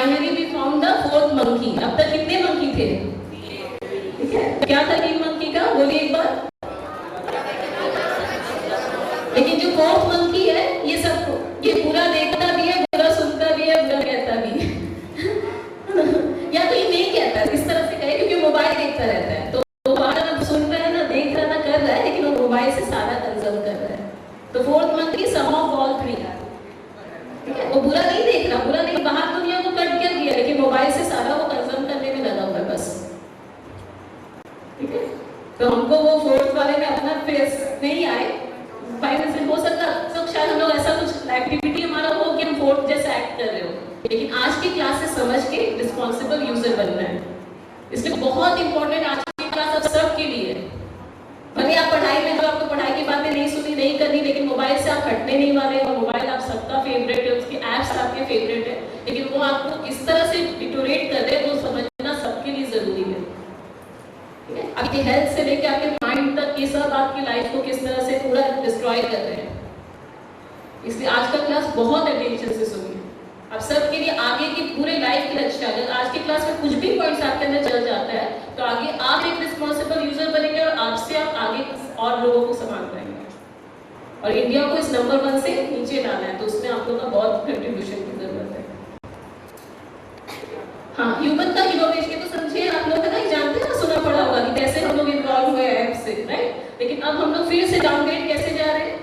Finally we found the fourth monkey. अब तक कितने मंकी थे? ठीक है, क्या था टीम मंकी का, बोलिए एक बार। लेकिन जो फोर्थ मंकी है ये सबको, ये बुरा देखता भी है, बुरा सुनता भी है, बुरा कहता भी है या तो ये नहीं कहता, इस तरह से कहे क्योंकि मोबाइल देखता रहता है, तो बाहर सुन रहा है ना, देख रहा ना, कर रहा है, लेकिन वो मोबाइल से सारा कंज्यूम कर रहा है। तो fourth monkey sum of all three, ठीक है, वो बुरा नहीं देख रहा, बुरा नहीं, बाहर दुनिया को कट क्या किया, लेकिन मोबाइल से सारा वो कंज्यूम करने में लगा हुआ है बस। ठीक है, तो हमको वो फोर्थ वाले में अपना फेस नहीं आए, फाइनल से हो सकता तो शायद हम लोग ऐसा कुछ एक्टिविटी हमारा हो कि हम फोर्थ जैसा एक्ट कर रहे हो, लेकिन आज की क्लास से समझ के रिस्पॉन्सिबल यूजर बनना है। इसलिए बहुत इंपॉर्टेंट आज की क्लास अब सबके लिए। भले आप पढ़ाई में, जो आपको पढ़ाई की बातें नहीं सुनी, नहीं करनी, लेकिन मोबाइल से आप हटने नहीं वाले, और मोबाइल आप सबका फेवरेट है, उसके एप्स आपके फेवरेट है, लेकिन वो आपको इस तरह से डिटोरेट कर रहे हैं, वो समझना सबके लिए जरूरी है। ठीक है, आपकी हेल्थ से लेकर आपके माइंड तक ये सब आपकी लाइफ को किस तरह से पूरा डिस्ट्रॉय कर रहे हैं। इसलिए आज का क्लास बहुत अटेंशन से सुनिए। अब सबके लिए आगे की पूरे लाइफ की रक्षा, अगर आज की क्लास में कुछ भी पॉइंट्स आपके अंदर चल जाता है, तो आगे आप एक रिस्पॉन्सिबल यूजर बनेंगे और आपसे आप आगे और लोगों को संभाल पाएंगे, और इंडिया को इस नंबर 1 से नीचे लाना है, तो उसमें आप लोगों का बहुत कंट्रीब्यूशन की जरूरत है। हाँ, ह्यूमन का इनोवेशन तो समझिए, आप लोग ना जानते हैं ना, सुना पड़ा होगा कि कैसे हम लोग इन्वॉल्व हुए ऐप से, राइट? लेकिन अब हम लोग फिर से डाउनग्रेड कैसे जा रहे हैं,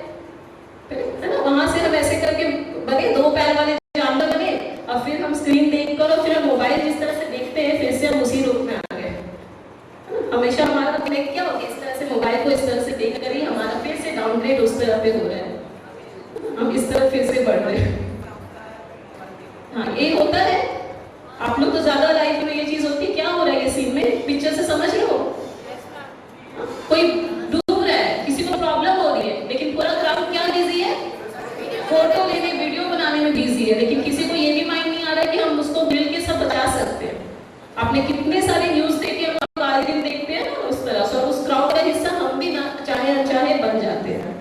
है ना? वहां से हम ऐसे करके बने, 2 पैर वाले जानवर बने, और फिर हम स्क्रीन देखकर और फिर हम मोबाइल जिस तरह से देखते हैं, फिर से हम उसी रूप में आ गए। हमेशा हमारा कनेक्ट क्या होगा, इस तरह से मोबाइल को इस तरह से देख कर ही हमारा फिर से डाउनग्रेड उस तरह पे हो रहा है, हम इस तरह फिर से बढ़ रहे हैं। हाँ, ये होता है। आप लोग तो ज्यादा लाइफ में ये चीज होती है, क्या हो रहा है ये सीन में, पिक्चर से समझ रहे हो? कोई डूब रहा है, किसी को प्रॉब्लम हो रही है, लेकिन पूरा क्राउड क्या बिजी है, फोटो लेने, वीडियो बनाने में बिजी है, लेकिन किसी को ये भी माइंड नहीं आ रहा है कि हम उसको मिल के सब बचा सकते हैं। आपने कितने सारे न्यूज देखे, हम आए दिन देखते हैं ना उस तरह से, और उस क्राउड का हिस्सा हम भी ना चाहे अनचाहे बन जाते हैं,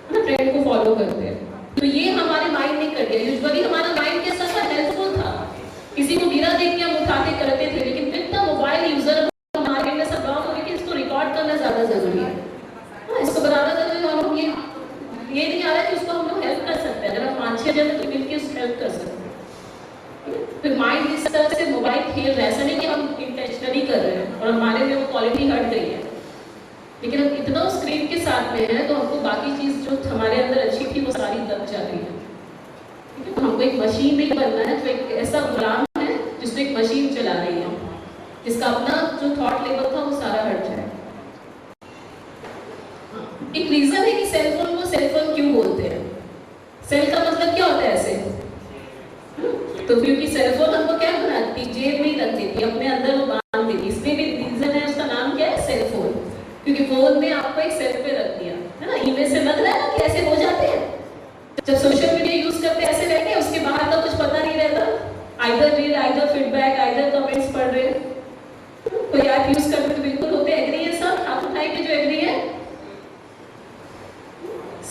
ट्रेंड को फॉलो करते हैं। तो ये हमारे माइंड ने कर दिया। यूजुअली हमारा माइंड कैसा था, हेल्पफुल था, किसी को गिरा देख के हम उठा के करते थे, लेकिन इतना मोबाइल यूजर हमारे में सब गाँव हो गए कि इसको रिकॉर्ड करना ज्यादा जरूरी है, इसको बनाना जरूरी है। हम ये नहीं आ रहा है कि उसको हम लोग हेल्प कर सकते हैं, अगर हम 5-6 जन तो मिलकर उसको हेल्प कर सकते हैं। फिर माइंड इस तरह से मोबाइल खेल रहा है, ऐसा नहीं कि हम इंटेंशनली कर रहे हैं और हमारे में वो क्वालिटी हट गई है, लेकिन हम इतना स्क्रीन के साथ में है तो हमको बाकी चीज जो हमारे अंदर अच्छी थी वो सारी दब जा रही है। तो हमको एक मशीन नहीं बनना है, जो एक ऐसा गुलाम है जिसको एक मशीन चला रही है, जिसका अपना जो थॉट लेवल था वो सारा हट जाए। एक रीजन है कि सेलफोन को सेलफोन क्यों बोलते हैं। सेल का मतलब क्या होता है ऐसे, तो क्योंकि सेलफोन हमको क्या बनाती, जेब में ही रख देती, अपने अंदर वो बांध देती, इसमें भी रीजन है, उसका नाम क्या है, सेलफोन। क्योंकि फोन ने आपको एक सेल पे रख दिया है ना, इमेज से लग रहा है ना कि ऐसे हो जाते हैं, जब सोशल मीडिया यूज करते ऐसे रहते हैं, उसके बाहर का कुछ पता नहीं रहता, either reel, either feedback, either comments पढ़ रहे हैं। कोई ऐप यूज करते तो बिल्कुल होते एग्री है, सब हाथ उठाए के जो एग्री है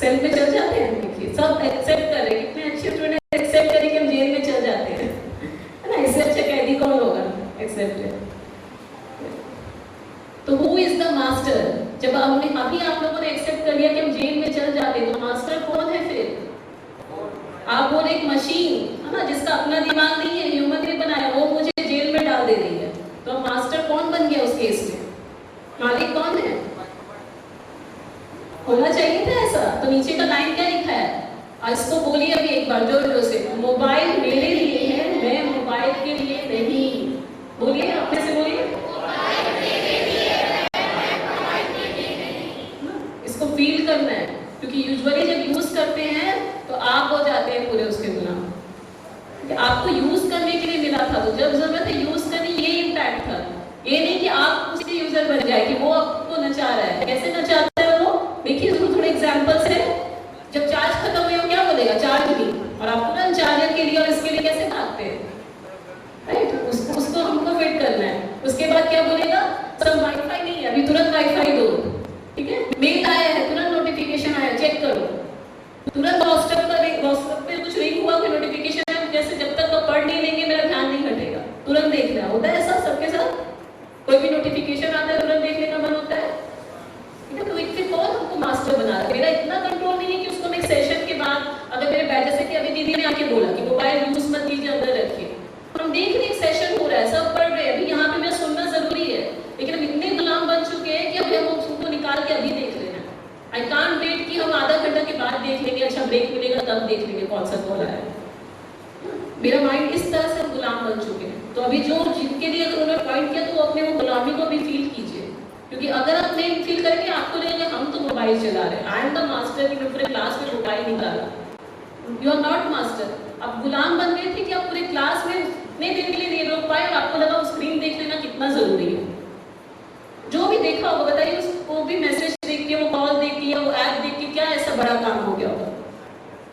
सेल में चल जाते हैं। देखिए सब एक्सेप्ट कर रहे हैं, कितने अच्छे स्टूडेंट एक्सेप्ट करें कि हम जेल में चल जाते हैं, है ना? इससे अच्छा कैदी कौन होगा, एक्सेप्ट है। तो हु इज द मास्टर, जब हमने अभी आप लोगों ने एक्सेप्ट कर लिया कि हम जेल में चल जाते हैं, तो मास्टर कौन है फिर? आप बोले एक मशीन है ना, जिसका अपना दिमाग नहीं है, ह्यूमन ने बनाया, वो मुझे जेल में डाल दे रही है, तो मास्टर कौन बन गया उस केस में, मालिक कौन है? होना चाहिए था ऐसा। तो नीचे का लाइन क्या लिखा है, इसको बोलिए अभी एक बार जोर जोर से, मोबाइल मेरे लिए है, मैं मोबाइल के लिए नहीं। बोलिए, अपने से बोलिए, इसको फील करना है, क्योंकि यूजुअली जब यूज करते हैं तो आप हो जाते हैं पूरे उसके गुलाम। आपको यूज करने के लिए मिला था, तो जब जरूरत है यूज करनी, ये इम्पैक्ट था। ये नहीं कि आप उसके यूजर बन जाए, कि वो आपको नचा रहा है। कैसे नचाता है वो, देखिए थोड़े एग्जांपल्स है। जब चार्ज खत्म हुआ क्या बोलेगा, चार्ज नहीं, और आप तुरंत चार्जर के लिए और इसके लिए कैसे भागते हैं, राइट? उसको हमको फिट करना है। उसके बाद क्या बोलेगा, सर वाईफाई नहीं है, अभी तुरंत वाईफाई दो, ठीक है? मेल आया है, तुरंत नोटिफिकेशन आया, चेक करो। तुरंत व्हाट्सएप पे कुछ लिंक हुआ, कोई नोटिफिकेशन है, जैसे जब तक पढ़ नहीं लेंगे मेरा तुरंत देखना होता है ऐसा सबके साथ? कोई भी नोटिफिकेशन आता है तुरंत देखने का मन होता है? तो इससे कौन हमको मास्टर बना रहा है? मेरा इतना कंट्रोल नहीं है कि उसको मैं सेशन के बाद अगर मेरे बैठ, जैसे कि अभी दीदी ने आके बोला कि मोबाइल यूज मत कीजिए, अंदर रखिए, हम देख रहे एक सेशन हो रहा है, सब पढ़ रहे हैं, अभी यहाँ पे मेरा सुनना जरूरी है, लेकिन हम इतने गुलाम बन चुके हैं कि अभी हम उसको निकाल के अभी देख रहे हैं। आई कांट वेट कि हम आधा घंटा के बाद देख लेंगे, अच्छा ब्रेक मिलेगा तब देख लेंगे कौन सा कॉल आया। मेरा माइंड इस तरह से गुलाम बन चुके हैं। तो अभी जो जिनके लिए अगर उन्होंने पॉइंट किया तो वो अपने वो गुलामी को भी फील कीजिए, क्योंकि अगर आप नहीं फील करेंगे आपको लगेगा हम तो मोबाइल चला रहे हैं, आई एम द मास्टर, कि मैं पूरे क्लास में मोबाइल निकाला। You are not master. आप गुलाम बन गए थे कि आप पूरे क्लास में इतने देर के लिए नहीं रोक पाए और आपको लगा वो स्क्रीन देख लेना कितना जरूरी है। जो भी देखा होगा बताइए, उसको भी मैसेज देख के, वो कॉल देख के, वो ऐप देख के क्या ऐसा बड़ा काम हो गया होगा?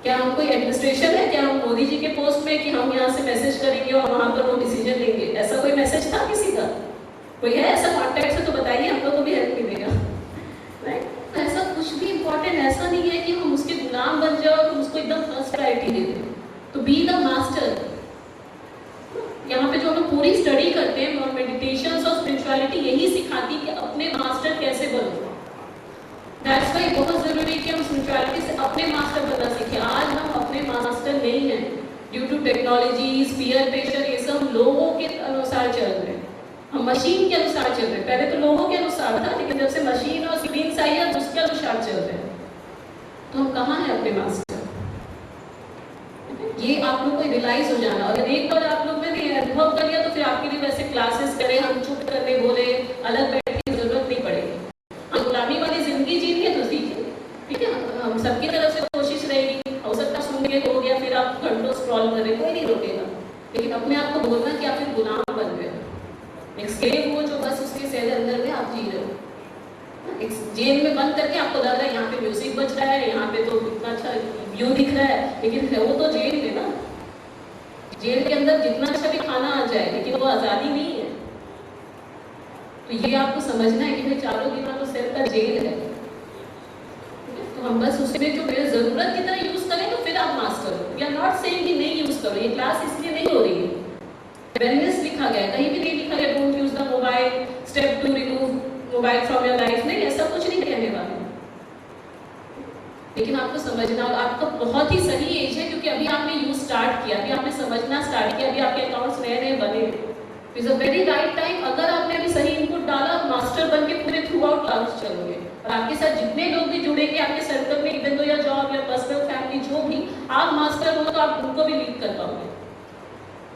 क्या हम कोई एडमिनिस्ट्रेशन है? क्या हम मोदी जी के पोस्ट में कि हम यहाँ से मैसेज करेंगे और वहां पर वो डिसीजन लेंगे? ऐसा कोई मैसेज था किसी का? कोई है ऐसा कॉन्टैक्ट से तो बताइए, हम लोग को भी हेल्प मिलेगा, राइट? ऐसा कुछ भी इम्पोर्टेंट ऐसा नहीं है कि हम उसके गुलाम बन जाओ और उसको एकदम फर्स्ट प्रायोरिटी दे दें। तो बी द मास्टर। यहाँ पे जो हम पूरी स्टडी करते हैं मेडिटेशन और स्पिरिचुअलिटी यही सिखाती है कि अपने मास्टर कैसे बनो। दैट्स वाई बहुत जरूरी है कि हम स्पिरिचुअलिटी से अपने मास्टर बनना सीखें। आज हम अपने मास्टर नहीं हैं, due to technology, peer pressure, ये सब लोगों के अनुसार चल रहे हैं, हम मशीन के अनुसार चल रहे हैं। पहले तो लोगों के अनुसार था, लेकिन जब से मशीन और स्क्रीन आई है उसके अनुसार चल रहे हैं। तो हम कहाँ हैं अपने मास्टर? ये आप लोग को रियलाइज हो जाना। अगर एक बार आप लोग ने अनुभव कर लिया तो फिर आपके लिए वैसे क्लासेस करें, हम चुप करने बोले, अलग बैठने की जरूरत नहीं पड़ेगी। गुलामी वाली जिंदगी जीनी है तो सीखिए, ठीक है? हम सबकी तरफ से कोशिश रहेगी। हो सकता सुन के हो गया, फिर आप घंटों स्क्रॉल कर रहे, कोई नहीं रोकेगा, लेकिन अपने आप को बोलना कि आप फिर गुलाम बन गए, एक स्लेव हो जो बस उसके शहर अंदर में आप जी रहे हो। एक जेल में बंद करके आपको लग रहा है यहाँ पे म्यूजिक बज रहा है, यहाँ पे तो कितना अच्छा व्यू दिख रहा है, लेकिन है वो तो जेल में ना। जेल के अंदर जितना अच्छा भी खाना आ जाए, लेकिन वो आज़ादी नहीं है। तो ये आपको समझना है कि भाई चारों दिनों तो सिर का जेल है। तो हम बस उसमें जो मेरे जरूरत की तरह यूज करें तो फिर आप मास्टर हो। वी आर नॉट सेइंग कि नहीं यूज करो, ये क्लास इसलिए नहीं हो रही है। वेलनेस लिखा गया, कहीं भी नहीं लिखा गया don't use the mobile, step to remove mobile from your life, नहीं, ऐसा कुछ नहीं कहने वाले। लेकिन आपको समझना, आपका बहुत ही सही एज है, क्योंकि अभी आपने यूज स्टार्ट किया, अभी आपने समझना स्टार्ट किया, अभी आपके अकाउंट्स नए नए बने। It's a very right time. अगर आपने अभी सही इनपुट डाला, मास्टर बन के पूरे थ्रू आउट क्लास चलोगे, और आपके साथ जितने लोग भी जुड़ेंगे आपके सर्कल में, इवन दो या जॉब या पर्सनल फैमिली जो भी, आप मास्टर हो तो आप उनको भी लीड कर पाओगे।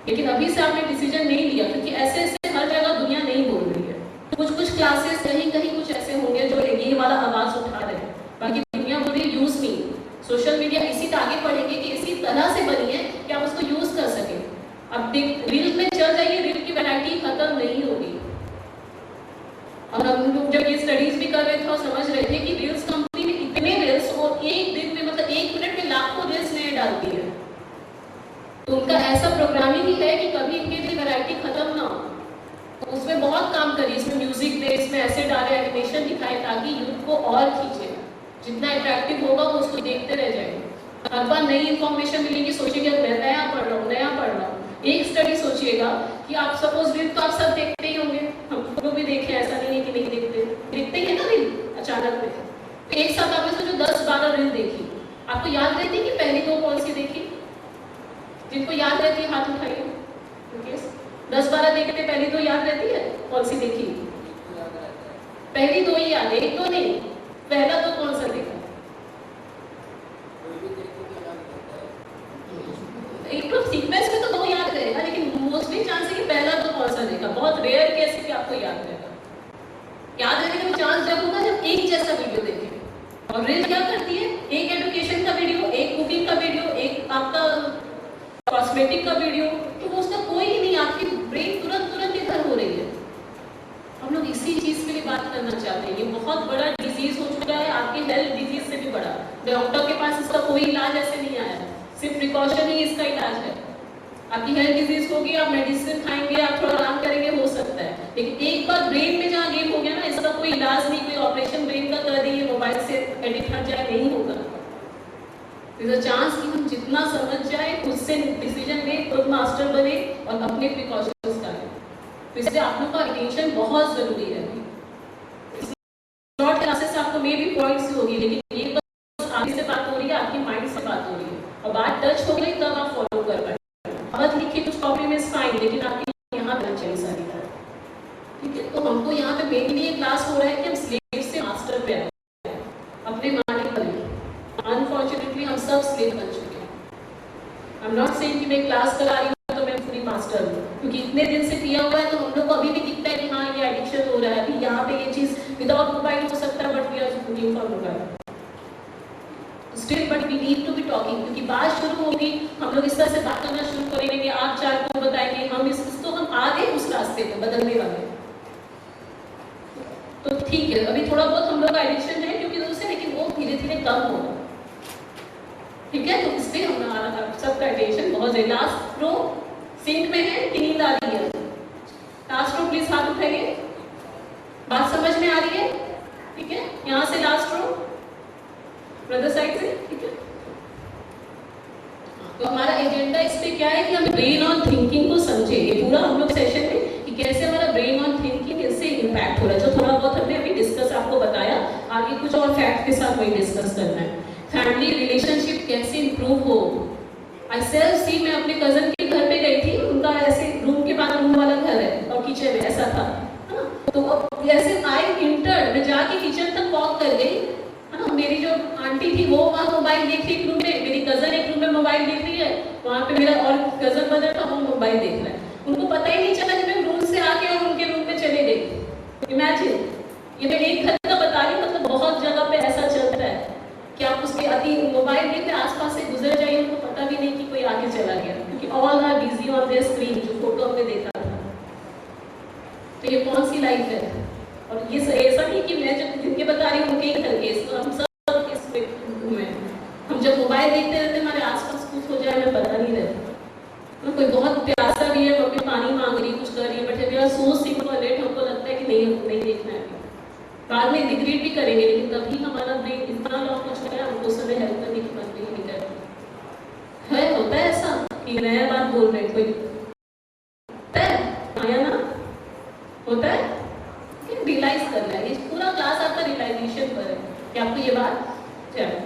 लेकिन अभी से आपने डिसीजन नहीं लिया, क्योंकि ऐसे ऐसे हर जगह दुनिया नहीं बोल रही है। कुछ क्लासेस कहीं कहीं कुछ ऐसे होंगे जो ये वाला आवाज उठा रहे हैं, बाकी दुनिया बोल रही यूज नहीं। सोशल मीडिया इसी आगे बढ़ेगी कि इसी तरह से बनी है कि आप उसको यूज कर सके। अब देख, रील में चल जाइए, रील की वैरायटी खत्म नहीं होगी। और हम लोग जब ये स्टडीज भी कर रहे थे और समझ रहे थे कि रील्स कंपनी में इतने रील्स, और एक दिन में मतलब 1 मिनट में लाखों रील्स नए डालती है। तो उनका ऐसा प्रोग्रामिंग ही है कि कभी इनके लिए वैरायटी खत्म ना हो। तो उसमें बहुत काम करिए, इसमें म्यूजिक दे, इसमें ऐसे डाले, एनिमेशन दिखाए, ताकि यूथ को और खींचे। जितना अट्रैक्टिव होगा वो उसको देखते रह जाएंगे। हर बार नई इन्फॉर्मेशन मिलेगी, सोचिएगा मैं नया पढ़ रहा हूँ। एक स्टडी सोचिएगा कि आप सपोज रील तो आप सब देखते ही होंगे, हम लोग भी देखे, ऐसा नहीं है कि नहीं देखते ही है ना रील अचानक में। तो एक साथ आपने सोचो 10-12 रील देखी, आपको याद रहती है कि पहली 2 कौन सी देखी? जिनको याद रहती है हाथ उठाइए। 10-12 देखते, पहली 2 याद रहती है, कौन सी देखी? पहली 2 ही याद है, 1 तो नहीं, पहला 2 कौन सा देखा? एक तो सीक्वेंस में तो 2 याद रहेगा, लेकिन मोस्टली चांस है कि पहला 2 कौन सा देखा। बहुत रेयर केस है कि आपको याद रहेगा। याद रहने का चांस जब होगा जब एक जैसा वीडियो देखें। और रील क्या करती है? एक एजुकेशन का वीडियो, एक कुकिंग का वीडियो, एक आपका कॉस्मेटिक का वीडियो, तो उसका कोई ही नहीं, आपकी ब्रेन तुरंत इधर हो रही है। हम लोग इसी चीज के लिए बात करना चाहते हैं। ये बहुत बड़ा डिजीज हो चुका है, आपकी हेल्थ डिजीज से भी बड़ा। डॉक्टर के पास इसका कोई इलाज ऐसे नहीं आया, सिर्फ प्रिकॉशन ही इसका इलाज है। आपकी हेल्थ डिजीज होगी, आप मेडिसिन खाएंगे, आप थोड़ा आराम करेंगे, हो सकता है, लेकिन एक बार ब्रेन में जहाँ गेम हो गया ना, इसका कोई इलाज नहीं, कोई ऑपरेशन ब्रेन का कर देंगे, मोबाइल से एडिट हट जाए, नहीं होगा। चांस कि हम जितना समझ जाए, खुद से डिसीजन लें, खुद मास्टर बने और अपने प्रिकॉशंस करें। तो इसलिए आप लोग का अटेंशन बहुत जरूरी है। नॉट क्लासेस आपको मे भी पॉइंट्स से होगी, लेकिन ये बस आपसे से बात हो रही है, आपकी माइंड से बात हो रही है, और बात टच हो गई तब आप फॉलो कर पाए। बहुत लिखिए कुछ कॉपी में फाइन, लेकिन आपकी यहाँ पे चाहिए सारी बात, ठीक है। तो हमको यहाँ पे मेनली ये क्लास हो रहा है कि हम स्लेव से मास्टर पे आए, अपने मालिक बने। अनफॉर्चुनेटली हम सब स्लेव बन चुके हैं। आई एम नॉट सेइंग कि मैं क्लास करा रही हूँ तो मैं पूरी मास्टर हूँ, क्योंकि इतने दिन से किया हुआ है तो हम लोग को अभी भी दिखता है कि हाँ ये एडिक्शन हो रहा है। अभी यहाँ पे ये चीज विदाउट मोबाइल हो सकता है, but we are looking for mobile still, but we need to be talking, क्योंकि बात शुरू होगी, हम लोग इस तरह से बात करना शुरू करेंगे कि आप चार को बताएंगे, हम इसको हम आगे उस रास्ते पे बदलने वाले। तो ठीक है, अभी थोड़ा बहुत हम लोग का एडिक्शन है क्योंकि उससे, लेकिन वो धीरे धीरे कम होगा, ठीक है। तो इसलिए हमारा सबका अटेंशन बहुत है। लास्ट रो सिंक में है कि नींद आ रही है? लास्ट रो प्लीज हाथ उठाइए, बात समझ में आ रही है? ठीक है, यहाँ से लास्ट रो, ब्रदर साइड से, ठीक है। तो हमारा एजेंडा इस पे क्या है कि हम ब्रेन और थिंकिंग को समझे। ये पूरा हम लोग सेशन में कि कैसे हमारा ब्रेन और थिंकिंग इससे इम्पैक्ट हो रहा है, जो थोड़ा बहुत हमने अभी डिस्कस आपको बताया। आगे कुछ और फैक्ट के साथ वही डिस्कस करना है। फैमिली रिलेशनशिप कैसे इंप्रूव हो। आई सेल्फ सी, मैं अपने कजन के घर पे गई थी, उनका ऐसे रूम के बाद रूम वाला घर है और किचन ऐसा था, है ना। तो ऐसे आई इंटर, मैं जाके किचन तक वॉक कर गई, है ना। मेरी जो आंटी थी वो वहाँ मोबाइल देख रही एक रूम में, मेरी कजन एक रूम में मोबाइल देख रही है, वहाँ पे मेरा और कजन ब्रदर था वो मोबाइल देख रहा है। उनको पता ही नहीं चला कि मैं रूम से आके और उनके रूम में चले गई। इमेजिन, ये मैं एक घर का बता रही हूँ, मतलब बहुत जगह पे ऐसा चलता है कि आप उसके अति मोबाइल देखते आसपास से गुजर जाइए, उनको पता भी नहीं कि कोई आगे चला गया, क्योंकि all are busy on their screen, जो फोटो हमने देखा था। तो ये कौन सी लाइफ है? और ये ऐसा नहीं कि मैं जो जिनके बता रही हूँ उनके ही घर के, हम सब में हम जब मोबाइल देखते रहते हमारे आसपास कुछ हो जाए हमें पता नहीं रहता। कोई बहुत प्यासा भी है, मम्मी पानी मांग रही, कुछ कर रही है, but we are so simple it, हमको लगता है कि नहीं देखना है, बाद में रिग्रेट भी करेंगे, लेकिन कभी हमारा ब्रेन इतना लॉक हो चुका है हमको उस समय हेल्प करने की बात नहीं करती है। होता है ऐसा कि नया बात बोल रहे कोई होता है, आया ना, होता है कि रियलाइज करना है। ये पूरा क्लास आपका रियलाइजेशन पर है कि आपको ये बात चाहिए,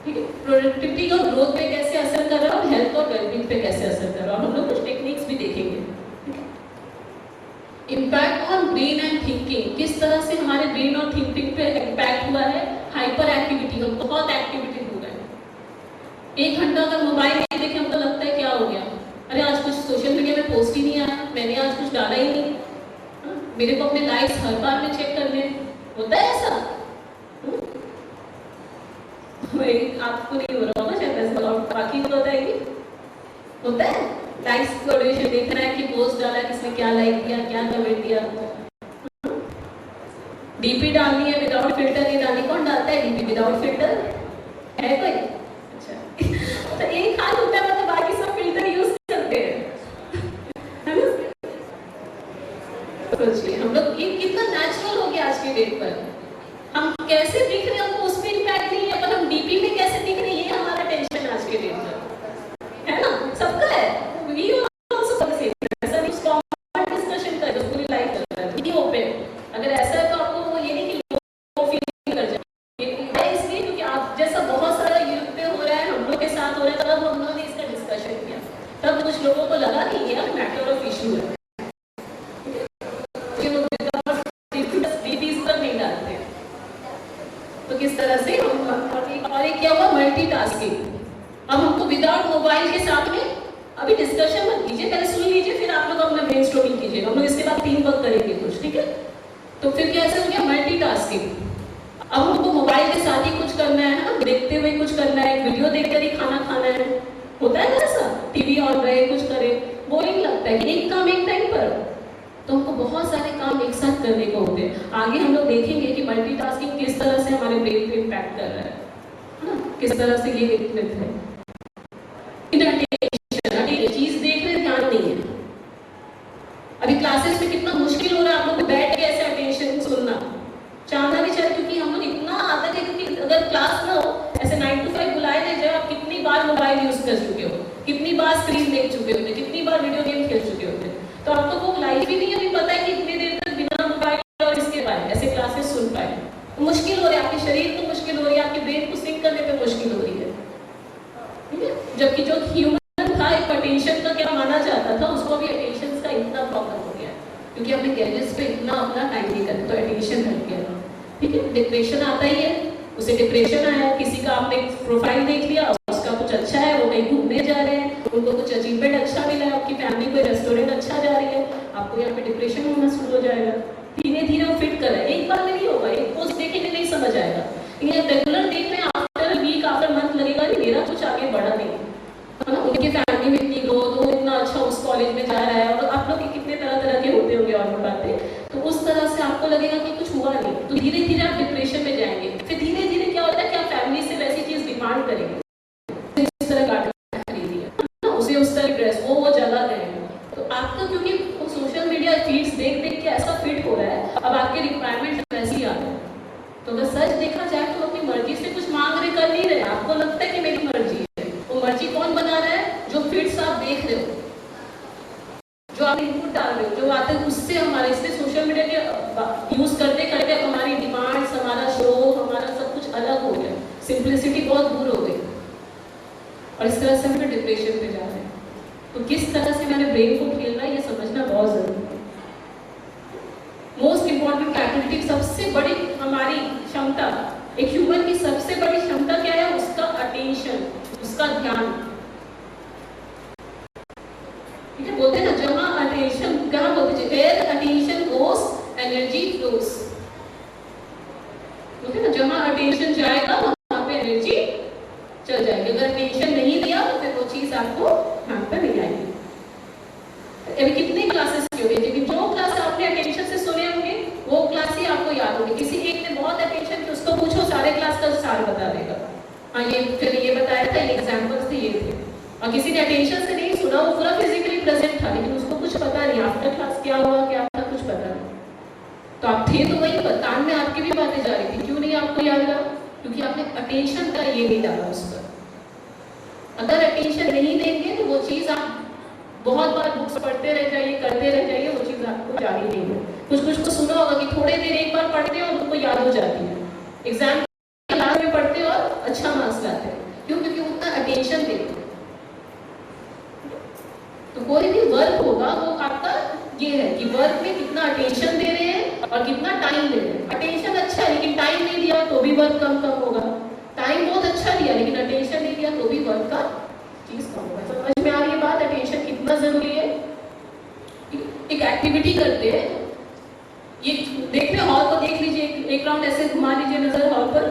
ठीक है। प्रोडक्टिविटी और ग्रोथ पे कैसे असर कर रहा है और हेल्थ और वेलबींग पे कैसे असर कर रहा है, और हम लोग कुछ टेक्निक्स भी देखेंगे। Impact on brain and thinking, किस तरह से हमारे ब्रेन और थिंकिंग पे इम्पैक्ट हुआ है। हाइपर एक्टिविटी, हम बहुत एक्टिविटी हो गए। 1 घंटा अगर मोबाइल नहीं देखे हमको लगता है क्या हो गया, अरे आज कुछ सोशल मीडिया में पोस्ट ही नहीं आया, मैंने आज कुछ डाला ही नहीं, मेरे को अपने लाइक्स हर बार में चेक करने, होता है ऐसा? आपको नहीं हो रहा होगा शायद ऐसा, और बाकी को होता है कि होता है लाइक्स को देखना है कि पोस्ट डाला किसने क्या लाइक दिया, क्या कमेंट दिया। डीपी डालनी है विदाउट फिल्टर, ये डालनी, कौन डालता है डीपी विदाउट फिल्टर? है कोई? अच्छा तो एक हाल होता है, मतलब बाकी सब फिल्टर यूज करते हैं, है ना। सोचिए हम लोग ये कितना नेचुरल हो गया आज के डेट पर, हम कैसे दिख रहे हैं हमको उस पर इम्पैक्ट नहीं है, पर हम डीपी में कैसे दिख रहे हैं ये हमारा टेंशन आज के डेट पर, है ना। सबका है, वी आल्सो सेम, ऐसा नहीं कॉमन डिस्कशन कर, पूरी लाइफ चल रहा है वी ओपन। अगर ऐसा है तो आपको वो ये नहीं कि लो फील कर जाए, ये इसलिए क्योंकि आप जैसा बहुत सारा यूथ पे हो रहा है, हम लोग के साथ हो रहा है, तब हम लोगों ने इसका डिस्कशन किया, तब कुछ लोगों को लगा कि ये मैटर ऑफ इशू है, तो किस तरह से और एक क्या हुआ, मल्टीटास्किंग। अब हमको विदाउट मोबाइल के साथ में, अभी डिस्कशन मत कीजिए, पहले सुन लीजिए, फिर आप लोग अपना ब्रेनस्टॉर्मिंग कीजिएगा, हम लोग इसके बाद 3 वर्क करेंगे कुछ, ठीक है। तो फिर कैसे हो गया मल्टीटास्किंग। अब हमको मोबाइल के साथ ही कुछ करना है ना, देखते हुए कुछ करना है, वीडियो देखकर ही खाना खाना है, होता है ना ऐसा, टीवी ऑन रहे कुछ करे, बोरिंग लगता है कि एक काम एक टाइम पर, तो हमको बहुत सारे काम एक साथ करने को होते हैं। आगे हम लोग देखेंगे कि मल्टीटास्किंग किस तरह से हमारे ब्रेन पे इम्पैक्ट कर रहा है ना, किस तरह से ये विकसित है। चीज देख रहे ध्यान नहीं है। अभी क्लासेस में कितना मुश्किल हो रहा है आप लोग को बैठ के ऐसे अटेंशन सुनना, चाहना भी चाहिए, क्योंकि हम लोग इतना आदत है, क्योंकि अगर क्लास ना हो ऐसे 9 to 5 बुलाए थे, जब आप कितनी बार मोबाइल यूज कर चुके हो, कितनी बार स्क्रीन देख चुके होते, कितनी बार वीडियो गेम खेल चुके होते, तो आपको वो लाइफ भी नहीं अभी पता है कि इतनी देर तक बिना मोबाइल और इसके पाए ऐसे क्लासेस सुन पाए। मुश्किल हो रही है, आपके शरीर को मुश्किल हो रही है, आपके ब्रेन को सिंक करने में मुश्किल हो रही है, ठीक है। जबकि जो ह्यूमन था एक अटेंशन का क्या माना जाता था, उसको भी अटेंशन का इतना प्रॉब्लम हो गया क्योंकि हमने गैजेट्स पे इतना अपना टाइम नहीं करते, तो अटेंशन हट गया, ठीक है। डिप्रेशन आता ही है, उसे डिप्रेशन आया, किसी का आपने प्रोफाइल देख लिया, उसका कुछ अच्छा है, वो कहीं घूमने जा रहे हैं, उनको कुछ अचीवमेंट अच्छा मिला है, आपकी फैमिली कोई रेस्टोरेंट अच्छा जा रही है, आपको यहाँ पे डिप्रेशन होना शुरू हो जाएगा। धीरे धीरे वो फिट कर रहा है, एक बार में नहीं होगा, एक पोस्ट देखेंगे नहीं समझ आएगा, ये रेगुलर देख रहे हैं, आफ्टर वीक आफ्टर मंथ लगेगा कि मेरा कुछ आगे बढ़ा नहीं है ना। उनकी फैमिली में इतनी ग्रोथ, वो इतना अच्छा उस कॉलेज में जा रहा है, और आप लोग के कितने तरह तरह के होते होंगे और बातें, तो उस तरह से आपको लगेगा कि कुछ हुआ नहीं, तो धीरे धीरे आप डिप्रेशन में जाएंगे। फिर धीरे धीरे क्या होता है कि आप फैमिली से वैसी चीज डिमांड करेंगे, इस तरह गाड़ी खरीदी है, उसे उस तरह ड्रेस, वो जगह देंगे। तो आपका क्योंकि सोशल मीडिया फीड्स देख देख के ऐसा फिट हो रहा है, अब आपके रिक्वायरमेंट वैसे ही आ रहे हैं। तो अगर सच देखा जाए तो अपनी मर्जी से कुछ मांग रहे, कर नहीं रहे, आपको लगता है कि मेरी मर्जी है, वो मर्जी कौन बना रहा है? जो फीड्स आप देख रहे हो, जो आप इनपुट डाल रहे हो, जो आते हैं उससे हमारे, इसलिए सोशल मीडिया के यूज करते करते हमारी डिमांड्स, हमारा शो, हमारा सब कुछ अलग हो गया, सिंप्लिसिटी बहुत दूर हो गई, और इस तरह से हम डिप्रेशन पे जा रहे हैं। तो किस तरह से मैंने ब्रेन को खेलना है ये समझना बहुत जरूरी है। मोस्ट इंपॉर्टेंट कैपेबिलिटी, सबसे बड़ी हमारी क्षमता, एक ह्यूमन की सबसे बड़ी क्षमता क्या है? उसका अटेंशन, उसका ध्यान, ठीक है। बोलते हैं ना, जहां अटेंशन, क्या बोलते हैं, where attention goes energy flows, बोलते हैं ना, जहां अटेंशन जाएगा वहां पे एनर्जी चल जाएगी। अगर अटेंशन नहीं दिया तो फिर वो चीज आपको हाथ पे नहीं आएगी। अभी कितने क्लासेस की होगी, लेकिन जो क्लास आपने अटेंशन से सुने होंगे वो क्लास ही आपको याद होगी। किसी एक ने बहुत अटेंशन की, उसको पूछो सारे क्लास का सार बता देगा, हाँ ये फिर ये बताया था, ये एग्जांपल्स थे, ये थे। और किसी ने अटेंशन से नहीं सुना, वो पूरा फिजिकली प्रेजेंट था लेकिन उसको कुछ पता नहीं आफ्टर क्लास क्या हुआ क्या था, कुछ पता नहीं। तो आप थे तो वही, कान में आपकी भी बातें जा रही थी, क्यों नहीं आपको याद रहा? क्योंकि आपने अटेंशन का ये नहीं डाला उस पर। अगर अटेंशन नहीं देंगे तो वो चीज आप बहुत बार बुक्स पढ़ते रह जाइए, करते रह जाइए, वो चीज आपको जारी नहीं है। कुछ कुछ को सुना होगा कि थोड़े देर एक बार पढ़ते हैं और उनको याद हो जाती है, एग्जाम क्लास में पढ़ते हैं और अच्छा मार्क्स लाते हैं, क्यों? क्योंकि उतना अटेंशन देते हैं। तो कोई भी वर्क होगा वो आपका ये है कि वर्क में कितना अटेंशन दे रहे हैं और कितना टाइम दे रहे हैं। अटेंशन अच्छा है लेकिन टाइम नहीं दिया तो भी वर्क कम कम होगा, टाइम बहुत अच्छा दिया लेकिन अटेंशन नहीं दिया तो भी वर्क का चीज कम होगा। समझ में आ रही है बात? अटेंशन कितना जरूरी है। एक एक्टिविटी करते हैं, ये देख रहे हॉल को देख लीजिए, एक राउंड ऐसे घुमा लीजिए नजर हॉल पर,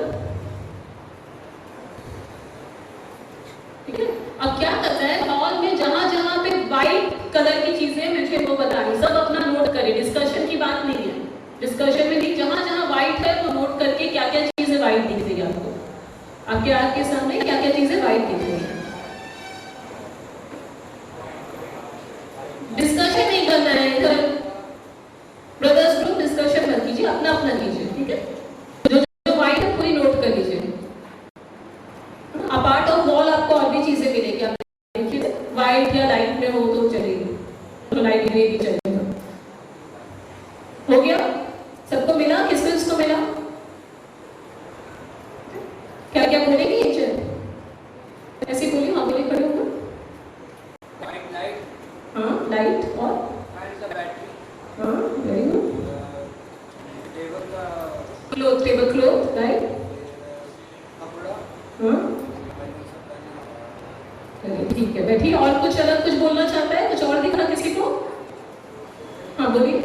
ठीक है। अब क्या करता है, हॉल में जहां जहां पे व्हाइट कलर की चीजें मुझे वो बता रही, सब अपना नोट करें, डिस्कशन की बात नहीं है, डिस्कशन में नहीं, जहां जहां व्हाइट है वो नोट करके क्या क्या चीजें व्हाइट दिख रही है आपको, आपके आंख के सामने क्या क्या चीजें व्हाइट दिख रही है। डिस्कशन नहीं करना है इधर, ब्रदर्स ग्रुप डिस्कशन मत कीजिए, अपना अपना कीजिए, ठीक है। जो जो व्हाइट है पूरी नोट कर लीजिए। अपार्ट ऑफ वॉल आपको और भी चीजें मिलेगी, आप देखिए व्हाइट या लाइट में हो तो चलेगी, तो लाइट ग्रे भी चलेगा। हो गया? सबको मिला? किस को मिला? क्या क्या बोलेंगे ये? ऐसे बोलिए, हाँ बोलिए, खड़े होकर। हाँ लाइट और हाँ very good. Cloth, table cloth, right. हाँ ठीक है, बैठिए। और कुछ अलग कुछ बोलना चाहता है? कुछ और दिख रहा किसी को? हाँ बोलिए।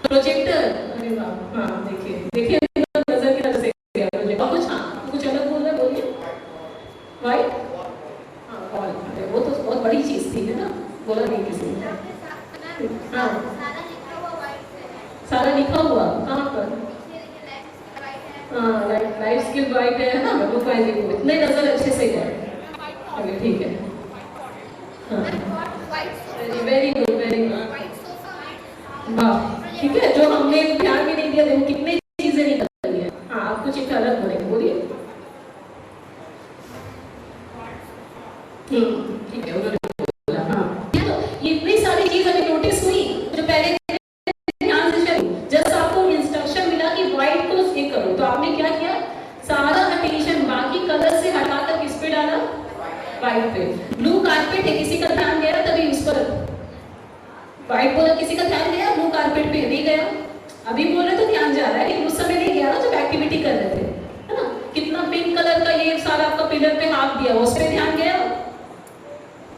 प्रोजेक्टर, अरे वाह, हाँ देखिए देखिए नजर की तरफ से प्रोजेक्ट। और कुछ? हाँ कुछ अलग बोल रहे, बोलिए। वाइट, हाँ ऑल, वो तो बहुत बड़ी चीज थी, है ना, बोला नहीं किसी ने। हाँ सारा लिखा हुआ कहाँ पर? हाँ लाइफ स्किल वाइट है ना, वो फाइल इतने नजर अच्छे से गए, ठीक है। हाँ वेरी गुड वेरी गुड, वाह ठीक है। जो हमने ध्यान भी नहीं दिया, देखो कितनी चीजें निकल रही है। हाँ आप कुछ एक अलग बोलेंगे, बोलिए। ठीक है, उन्होंने बोला हाँ, ये इतनी ब्लू कारपेट है, किसी का ध्यान गया तभी उस पर? व्हाइट बोर्ड किसी का ध्यान गया ब्लू कारपेट पे? नहीं गया। अभी बोल रहे तो ध्यान जा रहा है, लेकिन उस समय नहीं गया ना जब एक्टिविटी कर रहे थे, है ना? कितना पिंक कलर का ये सारा आपका पिलर पे हाथ दिया, उस पर ध्यान गया?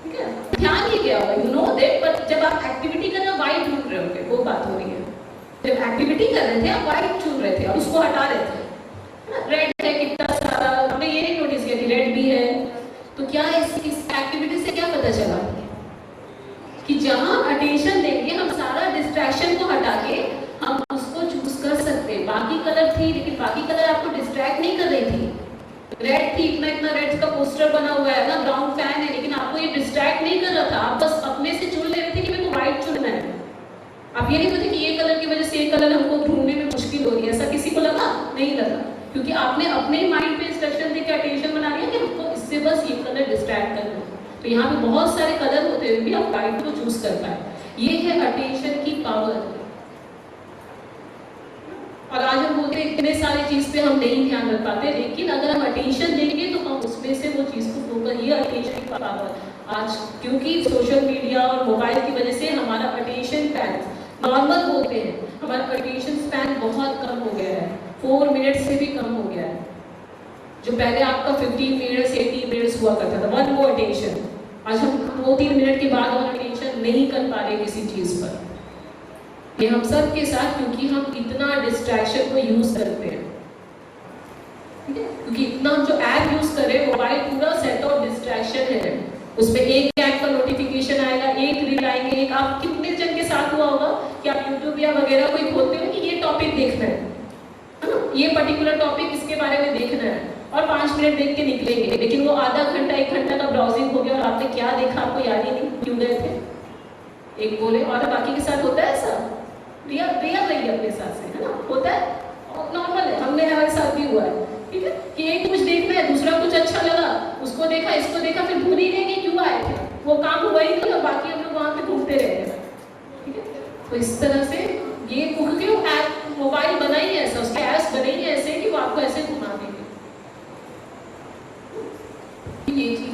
ठीक है, ध्यान नहीं गया होगा, यू नो दैट। बट जब आप एक्टिविटी कर रहे हो व्हाइट ढूंढ रहे होंगे, वो बात हो रही है। जब एक्टिविटी कर रहे थे आप व्हाइट चुन रहे थे और उसको हटा रहे थे, रेड है कितना सारा, हमने ये नहीं नोटिस किया कि रेड भी है। तो क्या इस एक्टिविटी से क्या पता चला कि जहां अटेंशन देंगे हम सारा डिस्ट्रैक्शन को हटा के हम उसको चूज कर सकते हैं। बाकी कलर थी लेकिन बाकी कलर आपको डिस्ट्रैक्ट नहीं कर रही थी। रेड थी, इतना इतना रेड का पोस्टर बना हुआ है ना, ब्राउन फैन है, लेकिन आपको ये डिस्ट्रैक्ट नहीं कर रहा था। आप बस अपने से चुन ले रहे थे कि मेरे को व्हाइट चुनना है। आप ये नहीं बोलते कि ये कलर की वजह से ये कलर हमको ढूंढने में मुश्किल हो रही है, ऐसा किसी को लगा? नहीं लगा, क्योंकि आपने अपने माइंड पे इंस्ट्रक्शन देकर अटेंशन बना लिया कि हमको इससे बस ये कलर डिस्ट्रैक्ट करना है। तो यहाँ पे बहुत सारे कलर होते हुए भी आप व्हाइट को चूज कर पाए। ये है अटेंशन की पावर। और आज हम बोलते हैं इतने सारे चीज पे हम नहीं ध्यान रख पाते, लेकिन अगर हम अटेंशन देंगे तो हम उसमें से वो चीज को फोकस, ये अटेंशन की पावर। आज क्योंकि सोशल मीडिया और मोबाइल की वजह से हमारा अटेंशन स्पैन नॉर्मल होते हैं, हमारा अटेंशन स्पैन बहुत कम हो गया है, 4 मिनट से भी कम हो गया है। जो पहले आपका 15 मिनट्स 18 मिनट्स हुआ करता था, वन वो अटेंशन, आज हम 2-3 मिनट के बाद और अटेंशन नहीं कर पा रहे किसी चीज पर। ये हम सब के साथ, क्योंकि हम इतना डिस्ट्रैक्शन को यूज करते हैं, ठीक है? क्योंकि इतना हम जो ऐप यूज कर रहे हैं, मोबाइल पूरा सेट ऑफ डिस्ट्रैक्शन है। उसमें एक ऐप का नोटिफिकेशन आएगा, एक रील आएंगे, एक आप कितने जन के साथ हुआ होगा कि आप यूट्यूब या वगैरह कोई खोलते हो कि ये टॉपिक देखना है ना, ये पर्टिकुलर टॉपिक इसके बारे में देखना है, और 5 मिनट देख के निकलेंगे, लेकिन वो आधा घंटा 1 घंटा का ब्राउजिंग हो गया और आपने क्या देखा आपको याद ही नहीं, क्यों गए थे? एक बोले और बाकी के साथ होता है ऐसा? रियल रही अपने साथ से, है ना? होता है, नॉर्मल है, हमने हमारे साथ भी हुआ है, ठीक है? कि एक कुछ देखना है, दूसरा कुछ अच्छा लगा, उसको देखा, इसको देखा, फिर भूल ही रहेंगे क्यों आए थे, वो काम हुआ ही नहीं और बाकी हम लोग वहां पे घूमते रहे, ठीक है? तो इस तरह से ये क्यों ऐप मोबाइल बना ही ऐसा, उसके ऐप्स बने ही ऐसे कि वो आपको ऐसे घुमा देंगे।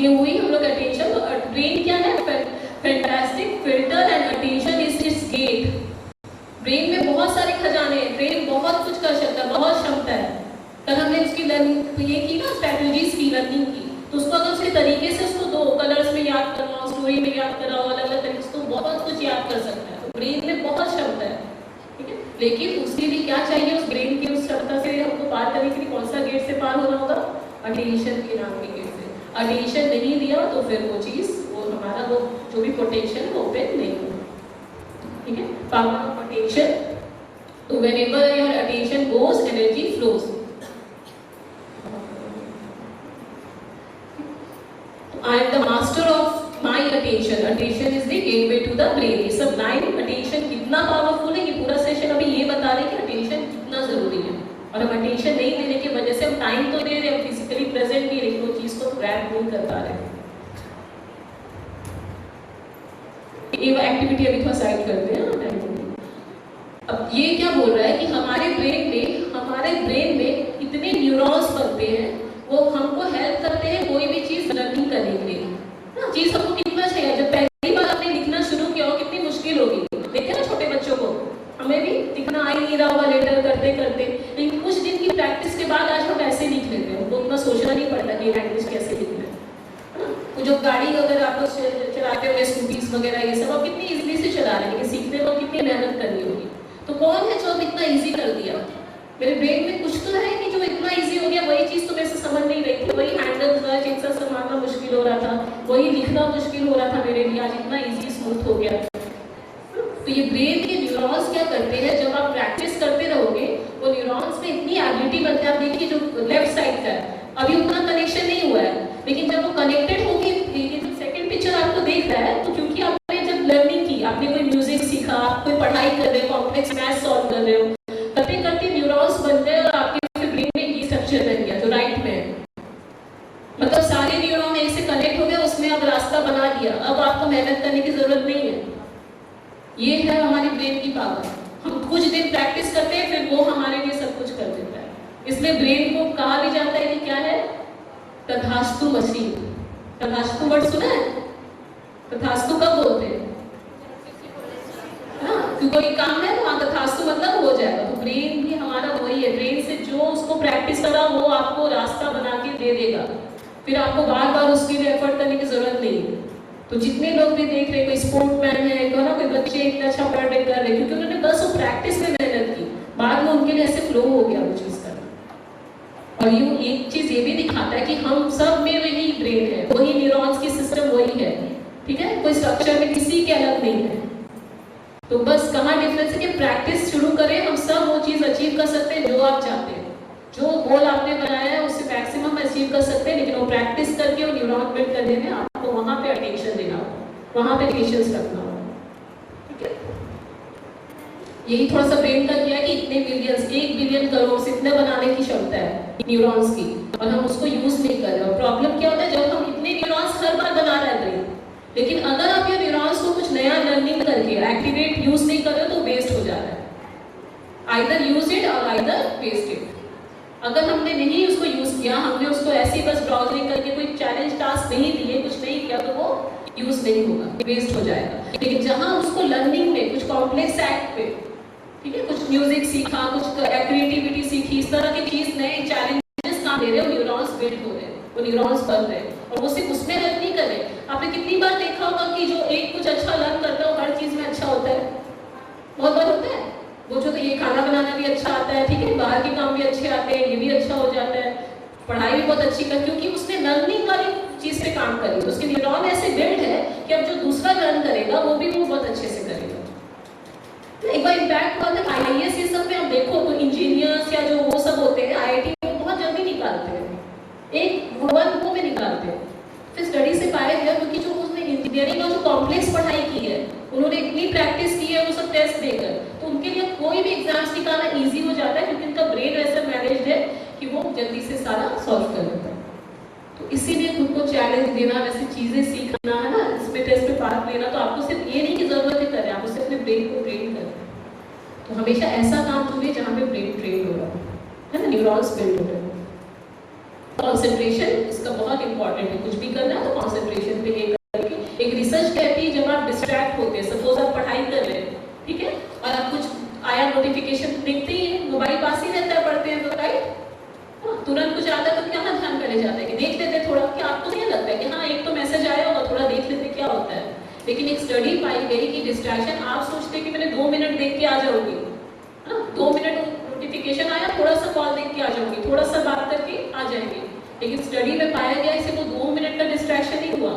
ये हुई हम लोग अटेंशन। तो ब्रेन क्या है? Fantastic filter and attention is it's get. Brain में बहुत सारे खजाने हैं, ब्रेन बहुत कुछ कर सकता है, बहुत क्षमता है। कल हमने उसकी लर्निंग ये की ना, स्ट्रैटेजीज की लर्निंग की, तो उसको अगर उसके तरीके से उसको 2 कलर्स में याद करना हो, स्टोरी में याद करना हो, अलग अलग तरीके से, तो बहुत कुछ याद कर सकता है। तो ब्रेन में बहुत क्षमता है, ठीक है? लेकिन उसके लिए क्या चाहिए? उस ब्रेन की उस क्षमता से हमको पार करने के लिए कौन सा गेट से पार होना होगा? अटेंशन के नाम के गेट से। अटेंशन नहीं दिया तो फिर वो चीज, वो हमारा वो जो भी पोटेंशियल वो ओपन नहीं होगा, ठीक है? Power of attention. तो whenever your attention goes, energy flows. I am the master of my attention. Attention is the gateway to the brain. ये सब लाइन अटेंशन कितना पावरफुल है, ये पूरा सेशन अभी ये बता रहे हैं कि अटेंशन कितना जरूरी है। और हम अटेंशन नहीं देने की वजह से हम टाइम तो दे रहे हैं, हम फिजिकली प्रेजेंट भी, लेकिन वो चीज को ग्रैब नहीं कर पा रहे। ये एक्टिविटी अभी थोड़ा साइड करते हैं। अब ये क्या बोल रहा है कि हमारे ब्रेन में इतने न्यूरॉन्स बनते हैं, वो हमको हेल्प करते हैं कोई भी चीज लर्निंग करने के लिए ना। चीज हमको कितना चाहिए, जब पहली बार आपने लिखना शुरू किया हो कितनी मुश्किल होगी। देखते हैं ना छोटे बच्चों को, हमें भी लिखना आ ही नहीं रहा होगा लेटर करते करते, लेकिन कुछ दिन की प्रैक्टिस के बाद आज हम ऐसे लिख लेते हैं, हमको उतना सोचना नहीं पड़ता कि लैंग्वेज कैसे लिखना है। तो जो गाड़ी अगर आप लोग चलाते हो, स्कूटीज वगैरह, ये सब आप कितनी इजीली से चला रहे हैं, लेकिन सीखने में कितनी मेहनत करनी होगी। तो कौन है जो अब इतना ईजी कर दिया? मेरे ब्रेन में कुछ तो है कि जो इतना इजी हो गया, वही चीज तो मेरे से समझ नहीं रही थी, वही हैंडल था, चिंसा संभालना मुश्किल हो रहा था, वही लिखना मुश्किल हो रहा था मेरे लिए, आज इतना इजी स्मूथ हो गया। तो ये ब्रेन के न्यूरॉन्स क्या करते हैं, जब आप प्रैक्टिस करते रहोगे वो न्यूरॉन्स में इतनी एबिलिटी बनती है। आप देखिए जो लेफ्ट साइड का है अभी उतना कनेक्शन नहीं हुआ है, लेकिन जब वो कनेक्टेड होगी, जो सेकंड पिक्चर आपको देख रहा है, तो क्योंकि आपने जब लर्निंग की, आपने कोई म्यूजिक सीखा, कोई पढ़ाई कर रहे हो, कॉम्प्लेक्स मैथ सॉल्व कर रहे हो, करते करते न्यूरॉन्स बन गए और आपके ब्रेन में ये स्ट्रक्चर बन गया जो राइट में है। मतलब सारे न्यूरॉन एक से कनेक्ट हो गए, उसमें अब रास्ता बना दिया, अब आपको मेहनत करने की जरूरत नहीं है। ये है हमारी ब्रेन की पावर। हम कुछ दिन प्रैक्टिस करते हैं, फिर वो हमारे लिए सब कुछ कर देता है। इसलिए ब्रेन को कहा भी जाता है कि क्या है? तथास्तु मशीन। तथास्तु वर्ड सुना है? तथास्तु कब बोलते हैं? हाँ, क्योंकि कोई काम है तो तथास्तु मतलब हो जाएगा। तो ब्रेन भी हमारा वही है, ब्रेन से जो उसको प्रैक्टिस करा वो आपको रास्ता बना के दे देगा, फिर आपको बार बार उसके लिए एफर्ट करने की जरूरत नहीं है। तो जितने लोग भी देख रहे, कोई स्पोर्टमैन है, कोई बच्चे इतना अच्छा पढ़ रहे कर रहे, क्योंकि उन्होंने बस वो प्रैक्टिस में मेहनत की, बाद में उनके लिए ऐसे फ्लो हो गया वो चीज का। और ये एक चीज ये भी दिखाता है कि हम सब में वही ब्रेन है, वही न्यूरॉन्स की सिस्टम वही है, ठीक है, कोई स्ट्रक्चर में किसी के अलग नहीं है। तो बस कहाँ डिफरेंस है कि प्रैक्टिस शुरू करें, हम सब वो चीज अचीव कर सकते हैं जो आप चाहते हैं, जो गोल आपने बनाया है उससे मैक्सिमम अचीव कर सकते हैं, लेकिन वो प्रैक्टिस करके वो न्यूरॉन बिल्ड करने में आपको वहां पे अटेंशन देना होगा, वहां पे पेशेंस रखना होगा, ठीक है। यही थोड़ा सा ब्रेन का किया कि इतने बिलियंस, 1 बिलियन करोड़ से इतने बनाने की क्षमता है न्यूरॉन्स की, और हम उसको यूज नहीं कर रहे। और प्रॉब्लम क्या होता है, जब हम इतने न्यूरॉन्स हर बार बना रहे हैं, लेकिन अगर आप ये न्यूरॉन्स को कुछ नया लर्निंग करके एक्टिवेट यूज नहीं कर रहे हो तो वेस्ट हो जा रहा है। आइदर यूज इट और आइदर वेस्ट इट। अगर हमने नहीं उसको यूज किया, हमने उसको ऐसे ही बस ब्राउजिंग करके कोई चैलेंज टास्क नहीं दिए, कुछ नहीं किया, तो वो यूज नहीं होगा, वेस्ट हो जाएगा। लेकिन जहां उसको लर्निंग में कुछ कॉम्प्लेक्स एक्ट पे, ठीक है, कुछ म्यूजिक सीखा, कुछ क्रिएटिविटी सीखी, इस तरह की चीज, नए चैलेंजेस काम दे रहे हो, न्यूरॉन्स बिल्ड हो रहे हैं, वो न्यूरॉन्स बन रहे हैं, और वो सिर्फ उसमें हेल्प नहीं कर रहे। आपने कितनी बार देखा होगा कि जो एक कुछ अच्छा लर्न करता है हर चीज में अच्छा होता है, बहुत बार होता है। वो जो तो ये खाना बनाना भी अच्छा आता है, ठीक है, बाहर के काम भी अच्छे आते हैं, ये भी अच्छा हो जाता है, पढ़ाई भी बहुत अच्छी कर, क्योंकि उसने लर्निंग वाली चीज पे काम करी, तो उसके न्यूरॉन ऐसे बिल्ड है कि अब जो दूसरा लर्न करेगा वो भी वो बहुत अच्छे से करेगा। तो एक बार इम्पैक्ट हुआ था आईएएस ये सब में, आप देखो तो इंजीनियर्स या जो वो सब होते हैं आईआईटी में बहुत जल्दी निकालते हैं, एक 1 में निकालते हैं। फिर स्टडी से पाया गया क्योंकि जो उसने इंजीनियरिंग और जो कॉम्प्लेक्स पढ़ाई की है, उन्होंने इतनी प्रैक्टिस की है वो सब टेस्ट देकर, तो उनके लिए कोई भी एग्जाम्स निकालना इजी हो जाता है, क्योंकि उनका ब्रेन वैसा मैनेज्ड है कि वो जल्दी से सारा सॉल्व कर लेता है। तो इसीलिए खुद को चैलेंज देना, वैसे चीजें सीखना है ना, इसमें टेस्ट में पार्ट लेना, तो आपको सिर्फ ये नहीं की जरूरत है करें, आप उससे अपने ब्रेन को ट्रेन करें। तो हमेशा ऐसा काम चुने जहाँ पे ब्रेन ट्रेन हो रहा है ना, न्यूरॉन्स बिल्ड हो रहे हैं। कंसंट्रेशन इसका बहुत इंपॉर्टेंट है, कुछ भी करना है तो कंसंट्रेशन पे ये करके। एक रिसर्च कहती है जब आप डिस्ट्रैक्ट होते हैं, सपोज आप पढ़ाई कर रहे हैं, ठीक है, और आप कुछ आया नोटिफिकेशन देखते ही हैं, मोबाइल पास ही रहता है, पढ़ते हैं तो राइट, तुरंत कुछ आता है तो क्या ध्यान पहले जाता है कि देख लेते थोड़ा, क्या आपको नहीं लगता है कि हाँ एक तो मैसेज आया होगा, थोड़ा देख लेते क्या होता है। लेकिन एक स्टडी पाई गई कि डिस्ट्रैक्शन, आप सोचते कि मैंने 2 मिनट देख के आ जाऊंगी, 2 मिनट नोटिफिकेशन आया, थोड़ा सा कॉल देख के आ जाऊंगी, थोड़ा सा बात करके आ जाएंगे, लेकिन स्टडी में पाया गया इसे वो 2 मिनट का डिस्ट्रैक्शन नहीं हुआ,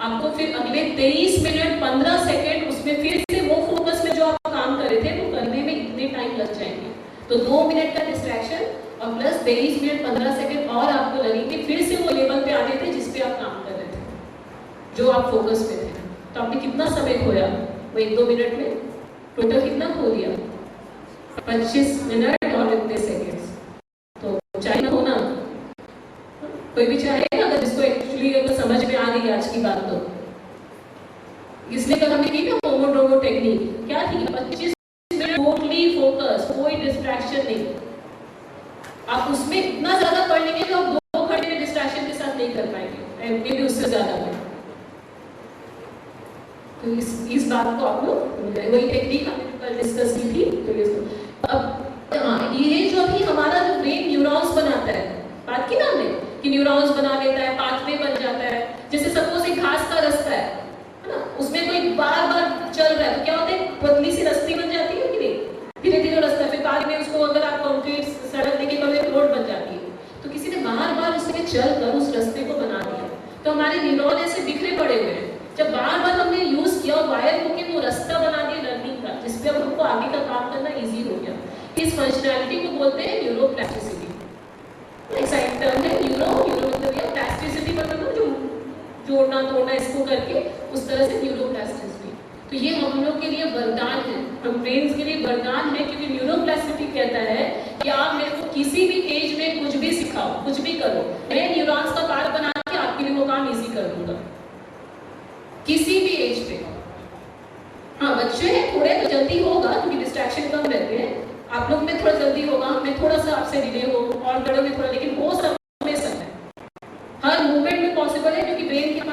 आपको फिर अगले 23 मिनट 15 सेकेंड उसमें फिर से वो फोकस में जो आप काम कर रहे थे वो करने में इतने टाइम लग जाएंगे। तो 2 मिनट का डिस्ट्रैक्शन और प्लस 23 मिनट 15 सेकेंड और आपको लगेंगे फिर से वो लेवल पे आने थे जिस पे आप काम कर रहे थे, जो आप फोकस में थे। तो आपने कितना समय खोया वो 1-2 मिनट में, टोटल कितना खो दिया, 25 मिनट और इतने सेकेंड्स। तो चाहिए ना होना, कोई भी चाहेगा अगर जिसको एक्चुअली अगर समझ में आ गई आज की बात, तो इसलिए कल हमने की ना पोमोडोरो टेक्निक, क्या थी, 25 मिनट टोटली फोकस, कोई डिस्ट्रैक्शन नहीं। आप उसमें इतना ज्यादा पढ़ लेंगे कि आप 2 घंटे में डिस्ट्रैक्शन के साथ नहीं कर पाएंगे, मे भी उससे ज्यादा में। तो इस बात को आप लोग, वही टेक्निक हमने कल डिस्कस की थी। तो अब हाँ, ये जो अभी हमारा जो ब्रेन न्यूरॉन्स बनाता है, बात की ना हमने कि न्यूरॉन्स बना लेता है, पाथवे बन जाता है। जैसे सपोज एक घास का रास्ता है ना, उसमें कोई बार बार चल रहा है तो क्या होता है, पतली सी रास्ते बन जाती है कि नहीं, धीरे धीरे रास्ता, फिर बाद में उसको अगर आप कंक्रीट सड़क देके करोगे तो रोड बन जाती है। तो किसी ने बार बार उसमें चल कर उस रास्ते को बना दिया, तो हमारे न्यूरॉन ऐसे बिखरे पड़े हुए हैं। जब बार बार हमने यूज किया और वायर होके वो रास्ता बना दिया लर्निंग का, जिसपे अब हमको आगे का काम करना इजी हो गया। इस फंक्शनैलिटी को बोलते हैं न्यूरोप्लास्टिसिटी। एक टर्म है न्यूरो मतलब ये प्लास्टिसिटी, मतलब जो जोड़ना तोड़ना इसको करके, उस तरह से न्यूरोप्लास्टिसिटी। तो ये हम लोग के लिए वरदान है, हम ब्रेन्स के लिए वरदान है, क्योंकि न्यूरोप्लास्टिसिटी कहता है कि आप मेरे को किसी भी एज में कुछ भी सिखाओ, कुछ भी करो, मैं न्यूरॉन्स का पार्ट बना के आपके लिए वो काम इजी कर दूंगा, किसी भी एज पे। हाँ, बच्चे हैं थोड़े तो जल्दी होगा क्योंकि डिस्ट्रैक्शन कम रहते हैं, आप लोग में थोड़ा जल्दी होगा, हमें थोड़ा सा आपसे डिले हो, और बड़ों में थोड़ा, लेकिन हो सब में सब है, हर मूवमेंट में पॉसिबल है, क्योंकि ब्रेन के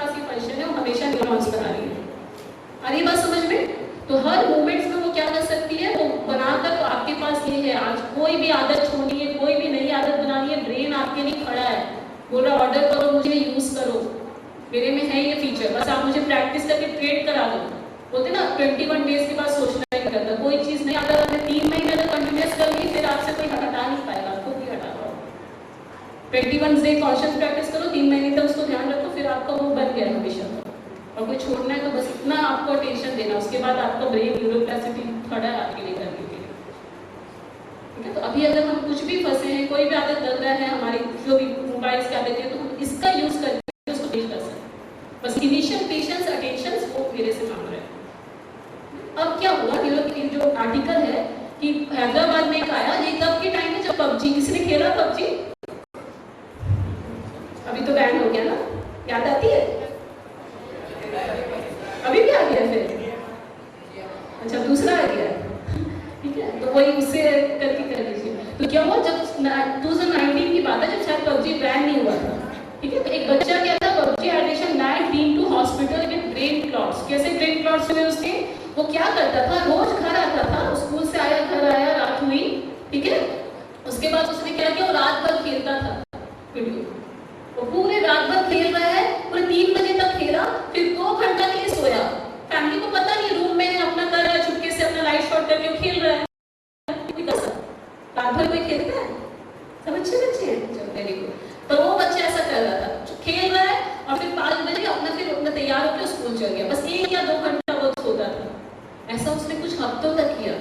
न्यूरॉन्स बना रही है। आ रही बात समझ में? तो हर मोमेंट्स में वो क्या कर सकती है, वो बनाकर, तो आपके पास ये है, आज कोई भी आदत छोड़नी है, कोई भी नई आदत बनानी है, ब्रेन आपके लिए खड़ा है, बोल रहा ऑर्डर करो, मुझे यूज करो, मेरे में है ये फीचर, बस आप मुझे प्रैक्टिस करके ट्रेड करा दो। बोलते ना 21 डेज के बाद सोचना नहीं करता, कोई चीज नहीं, अगर आपने 3 महीने अगर कंटिन्यूस कर ली, फिर आपसे कोई हटा नहीं पाएगा, आपको भी हटा पाओ। 21 डे कॉन्शियस प्रैक्टिस करो, 3 महीने तक उसको ध्यान रखो, फिर आपका वो बन गया हमेशा। और कोई छोड़ना है तो बस इतना आपको अटेंशन देना, उसके बाद आपका ब्रेन न्यूरोप्लास्टिसिटी खड़ा है आपके लिए करने के लिए। ठीक है, तो अभी अगर हम कुछ भी फंसे हैं, कोई भी आदत लग रहा है हमारी, जो भी मोबाइल की आदत है, तो हम इसका यूज करके उसको चेंज कर सकते हैं। बस इनिशियल पेशेंस, अटेंशन वो मेरे से मांग रहे हैं। अब क्या हुआ, ये जो आर्टिकल है कि हैदराबाद में एक आया, ये तब के टाइम में जब पबजी, किसने खेला पबजी? अभी तो बैन हो गया ना, याद आती है? अभी भी आ गया फिर? अच्छा, दूसरा आ गया, ठीक है, तो वही उससे करके कर लीजिए। तो क्या हुआ, जब 2019 की बात है, जब शायद पबजी बैन नहीं हुआ था, ठीक है, तो एक बच्चा क्या था, PUBG addiction land been to hospital with brain clots. कैसे ब्रेन क्लॉट्स हुए उसके? वो क्या करता था, रोज घर आता था, स्कूल से आया, घर आया, रात हुई, ठीक है, उसके बाद उसने क्या किया, वो रात भर खेलता था वीडियो, वो पूरे रात भर खेल रहा है, पूरे 3 बजे तक खेला, फिर 2 घंटा के लिए सोया। फैमिली को पता नहीं, रूम में अपना कर रहा है, चुपके से अपना लाइट शॉर्ट करके खेल रहा है। रात भर कोई खेलता है? सब अच्छे बच्चे हैं, चलो वेरी गुड। तो वो बच्चा ऐसा कर रहा था, खेल रहा है और फिर 5 बजे अपना तैयार होकर स्कूल चल गया, बस 1 या 2 घंटा वो सोता था। ऐसा उसने कुछ हफ्तों तक किया,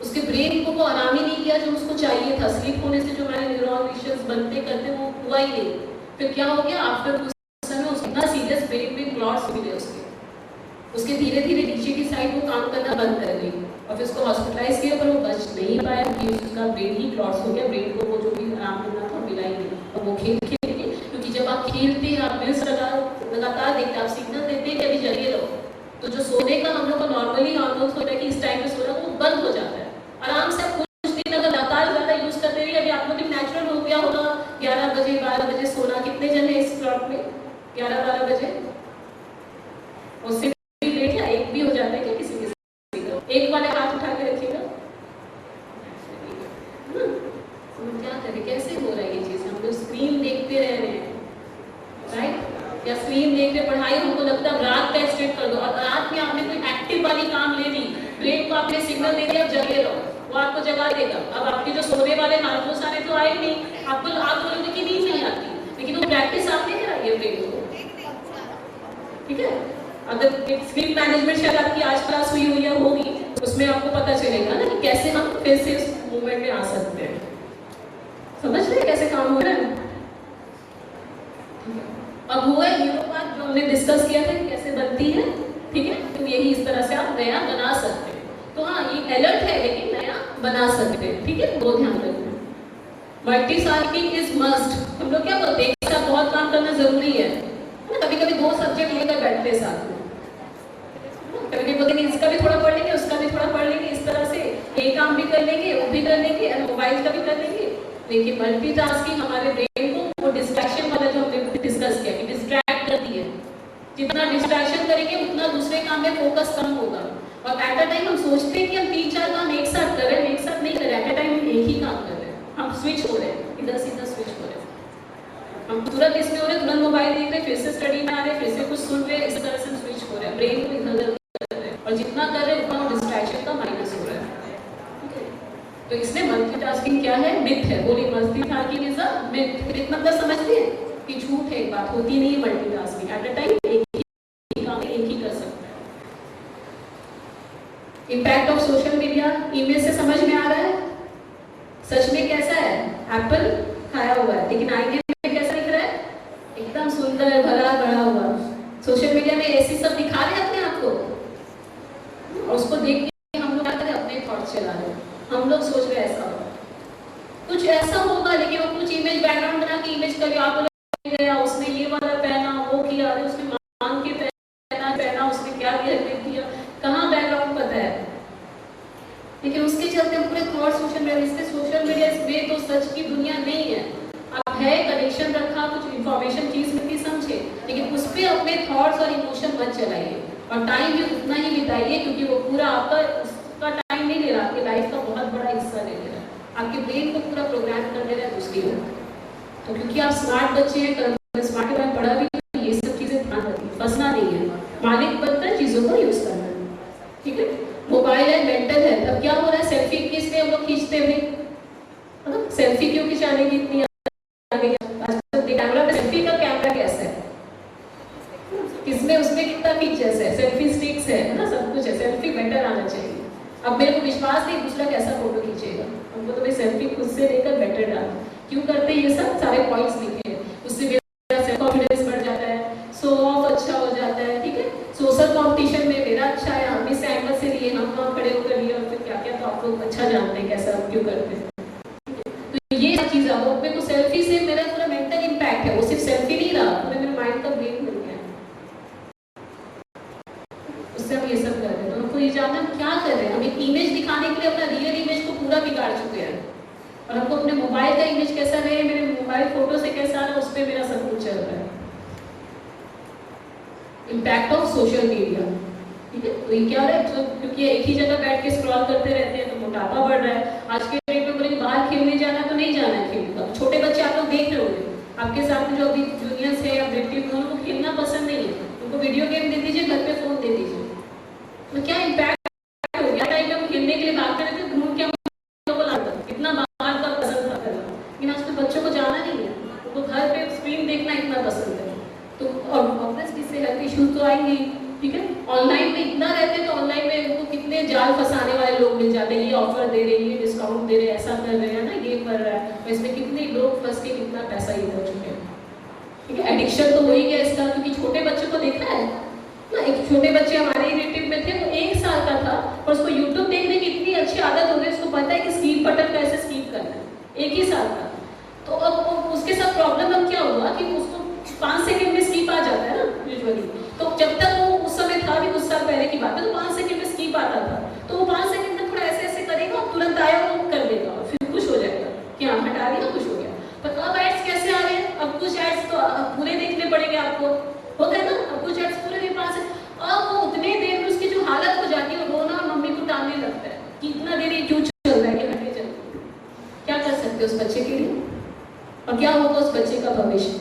उसके ब्रेन को वो आराम ही नहीं किया जो उसको चाहिए था। स्लीप होने से जो हमारे न्यूरॉन विशेष बनते करते वो हुआ ही नहीं। फिर क्या हो गया, आफ्टर कुछ समय उसका सीरियस ब्रेन में क्लॉट्स मिले उसके धीरे धीरे नीचे की साइड वो काम करना बंद कर गई और फिर उसको हॉस्पिटलाइज किया, पर वो बच नहीं पाया क्योंकि उसका ब्रेन ही क्लॉट्स हो गया, ब्रेन को वो जो भी आराम मिलना था मिला ही नहीं। और वो खेल के, क्योंकि जब आप खेलते हैं, आप मिस लगातार देखते, आप सिग्नल देते हैं कि अभी जगे रहो, तो जो सोने का हम लोग को नॉर्मली हार्मोन्स होता है कि इस टाइम पे सोना, वो बंद हो जाता है। आराम से आप कुछ दिन अगर लगातार ज़्यादा यूज करते रहिए, अभी आप लोग नेचुरल हो गया होगा 11 बजे 12 बजे सोना। कितने जन है इस प्लॉट में 11-12 बजे? उससे लेट या एक भी हो जाता है क्या किसी के? एक वाले हाथ उठा के रखिएगा। क्या करें, कैसे हो रहा है ये चीज? हम लोग स्क्रीन देखते रह रहे हैं, राइट? या स्क्रीन देखते पढ़ाई, हमको लगता है रात का स्ट्रेट कर दो, और रात में आपने कोई एक्टिव वाली काम ले ली, ब्रेन को आपने सिग्नल दे दिया, जगे रहो, वो आपको जगा देगा। अब आपके जो सोने वाले हार्मोन्स आने तो आए नहीं, आपको आप बोलोगे कि नींद नहीं आती, लेकिन वो प्रैक्टिस आपने कराई है ब्रेन को, ठीक है? अगर स्क्रीन मैनेजमेंट शायद आपकी आज क्लास हुई हुई होगी, उसमें आपको पता चलेगा ना कि कैसे हम फिर से उस मूवमेंट में आ सकते हैं। समझ रहे कैसे काम हो रहा है? अब हुआ न्यूरोपाथ जो हमने डिस्कस किया था कैसे बनती है, ठीक है? तो यही इस तरह से आप नया बना सकते हैं। तो हाँ, ये अलर्ट है लेकिन नया बना सकते हैं, ठीक है? वो ध्यान रखना। Multitasking is must. हम लोग क्या बोलते हैं, एक साथ बहुत काम करना जरूरी है ना? कभी कभी 2 सब्जेक्ट लेकर बैठते हैं साथ में, कभी बोलते हैं इसका भी थोड़ा पढ़ लेंगे, उसका भी थोड़ा पढ़ लेंगे, इस तरह से एक काम भी कर लेंगे, वो भी कर लेंगे, मोबाइल का भी कर लेंगे। लेकिन मल्टीटास्किंग हमारे ब्रेन को वो डिस्ट्रैक्शन वाला जो हमने डिस्कस किया कि डिस्ट्रैक्ट करती है। जितना डिस्ट्रैक्शन करेंगे उतना दूसरे काम में फोकस कम होगा। और एट अ टाइम हम सोचते हैं कि हम 3-4 काम एक साथ कर रहे हैं, एक साथ नहीं कर रहे हैं, एट अ टाइम हम एक ही काम कर रहे हैं, हम स्विच हो रहे हैं, इधर से इधर स्विच हो रहे हैं, हम तुरंत इसमें हो रहे हैं, तुरंत मोबाइल देख रहे हैं, फिर से स्टडी में आ रहे हैं, फिर से कुछ सुन रहे हैं, इस तरह से स्विच हो रहे हैं, ब्रेन को इधर उधर कर रहे हैं, और जितना कर रहे हैं उतना डिस्ट्रैक्शन का माइनस हो रहा है, ठीक है? तो इसलिए मल्टीटास्किंग क्या है? मिथ है। बोलिए, multitasking is a myth. Myth मतलब समझते हैं कि झूठ है, एक बात होती नहीं है मल्टीटास्किंग, एट अ टाइम एक ही काम एक ही कर सकता है। Impact of social media, image से समझ में आ रहा है? सच में कैसा है? एप्पल खाया हुआ है, लेकिन आईने में कैसा दिख रहा है? एकदम सुंदर भरा भरा हुआ। सोशल मीडिया में ऐसी सब दिखा रहे हैं अपने आप को, और उसको देख के हम लोग क्या करें, अपने थॉट्स चला रहे हैं, हम लोग सोच रहे ऐसा होगा, कुछ ऐसा होगा, लेकिन वो कुछ इमेज बैकग्राउंड बना के इमेज कर आप गया, उसने ये वाला पहना, वो किया, उसने मांग के पहना, उसने क्या किया, कहाँ बैकग्राउंड पता है, लेकिन उसके चलते हम पूरे थॉट सोशल मीडिया, इससे सोशल मीडिया में तो सच की दुनिया नहीं है। अब है कनेक्शन रखा, कुछ इंफॉर्मेशन चीज मिलती, समझ पीछे, लेकिन उस पर अपने थॉट्स और इमोशन मत चलाइए और टाइम भी उतना ही बिताइए, क्योंकि वो पूरा आपका उसका टाइम नहीं ले रहा, आपकी लाइफ का बहुत बड़ा हिस्सा ले रहा है, आपके ब्रेन को पूरा प्रोग्राम कर दे रहा है दूसरी ओर। तो क्योंकि आप स्मार्ट बच्चे हैं, स्मार्ट के बाद पढ़ा भी, ये सब चीजें ध्यान रखिए, फंसना नहीं है, मालिक बनकर चीजों को यूज करना है, ठीक है। मोबाइल है, मेंटल हेल्थ, अब क्या हो रहा है, सेल्फी किस लिए हम लोग खींचते हैं, सेल्फी क्यों खिंचाने की इतनी आ गई आजकल, कैमरा में सेल्फी का कैमरा कैसा है, किसमें उसमें कितना फीचर्स है, सेल्फी स्टिक्स है ना, सब कुछ है, सेल्फी बेटर आना चाहिए। अब मेरे को विश्वास नहीं दूसरा कैसा फोटो खींचेगा, हमको तो भाई सेल्फी खुद से लेकर बेटर डाल, क्यों करते हैं ये सब सारे पॉइंट्स लिखे हैं, उससे मेरा सेल्फ कॉन्फिडेंस बढ़ जाता है, शो ऑफ अच्छा हो जाता है, ठीक है। सोशल कंपटीशन में मेरा अच्छा है, हम इस एंगल से लिए, हम वहाँ खड़े होकर लिए, और फिर क्या क्या, तो आप लोग अच्छा जानते हैं कैसा क्यों करते हैं। तो ये चीज़ अब मेरे को सेल्फी से मेरा पूरा मेंटल इम्पैक्ट है, वो सिर्फ सेल्फी नहीं रहा, पूरे मेरे माइंड का ब्रेक मिल गया, उससे हम ये सब कर रहे हैं। तो हमको ये जानना हम क्या कर रहे हैं, हम एक इमेज दिखाने के लिए अपना रियल इमेज को पूरा बिगाड़ चुके हैं, और हमको अपने मोबाइल का इमेज कैसा रहे, मेरे मोबाइल फोटो से कैसा आ रहा है, उस पर मेरा सब कुछ चल रहा है। इम्पैक्ट ऑफ सोशल मीडिया, ठीक है। तो ये क्या है, तो क्योंकि एक ही जगह बैठ के स्क्रॉल करते रहते हैं तो मोटापा बढ़ रहा है। आज के डेट में बोलेंगे बाहर खेलने जाना तो नहीं जाना है खेलने का, छोटे बच्चे आप लोग देख रहे होंगे, आपके साथ में जो अभी जूनियर्स है या रिलेटिव, उनको खेलना पसंद नहीं है, उनको वीडियो गेम दे दीजिए, घर पे फोन दे दीजिए, तो क्या इम्पैक्ट हो गया। टाइम में हम खेलने के लिए भागते रहते थे, घूम के इतना बाहर का पसंद था करना, लेकिन आजकल बच्चों को जाना नहीं है, उनको घर पे स्क्रीन देखना इतना पसंद है, तो और ऑब्वियसली से हेल्थ इश्यूज तो आएंगे, ठीक है। ऑनलाइन में इतना रहते हैं तो ऑनलाइन में उनको कितने जाल फंसाने वाले लोग मिल जाते हैं, ये ऑफर दे रहे हैं, ये डिस्काउंट दे रहे हैं, ऐसा कर रहे हैं ना, ये कर रहा है, तो इसमें कितने लोग फंस के कितना पैसा ये कर चुके हैं, ठीक है। एडिक्शन तो हो ही गया इसका, क्योंकि छोटे बच्चों को देखा है ना, एक छोटे बच्चे हमारे रिलेटिव में थे, वो 1 साल का था और उसको यूट्यूब देखने की इतनी अच्छी आदत हो गई, उसको पता है कि स्कीप बटन कैसे स्कीप करना है, 1 ही साल का। तो अब उसके साथ प्रॉब्लम अब क्या हुआ कि उसको 5 सेकंड में स्कीप आ जाता है ना यूजुअली, तो जब तक वो उस समय था भी, कुछ साल पहले की बात है, तो 5 सेकंड में स्कीप आता था, तो वो 5 सेकंड में थोड़ा ऐसे ऐसे करेगा, तुरंत आया वो कर देगा और फिर खुश हो जाएगा कि हाँ हटा दिया, खुश हो गया। पर अब एड्स कैसे आ रहे हैं, अब कुछ एड्स तो पूरे देखने पड़ेंगे आपको, होता है ना, अब कुछ एड्स पूरे नहीं पास है, अब वो उतने देर में उसकी जो हालत हो जाती है, वो रोना और मम्मी को टालने लगता है कि इतना देर ये क्यों चल रहा है, कि हटे चलते। क्या कर सकते उस बच्चे के लिए, और क्या होगा उस बच्चे का भविष्य